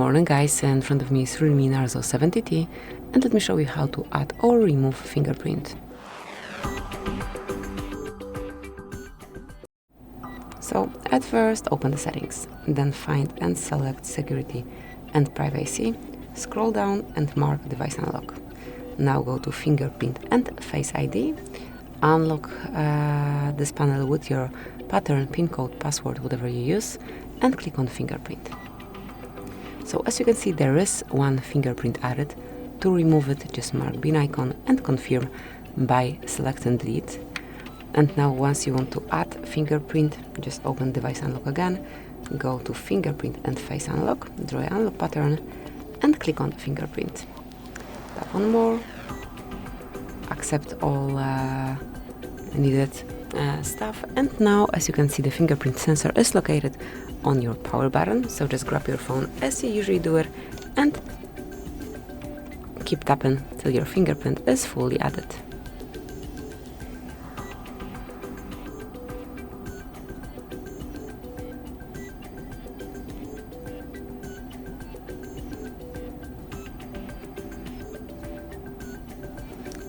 morning guys, in front of me is REALME Note 70T, and let me show you how to add or remove fingerprint. So at first open the settings, then find and select security and privacy, scroll down and mark device unlock. Now go to fingerprint and face ID, unlock this panel with your pattern, pin code, password, whatever you use, and click on fingerprint. So as you can see, there is one fingerprint added. To remove it, just mark bin icon and confirm by selecting delete. And now once you want to add fingerprint, just open device unlock again, go to fingerprint and face unlock, draw an unlock pattern and click on fingerprint. Tap on more, accept all needed stuff, and now as you can see, the fingerprint sensor is located on your power button. So just grab your phone as you usually do it and keep tapping till your fingerprint is fully added.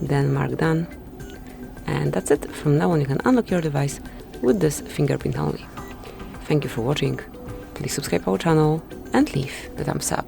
Then mark done, and that's it. From now on you can unlock your device with this fingerprint only. Thank you for watching, please subscribe our channel and leave the thumbs up.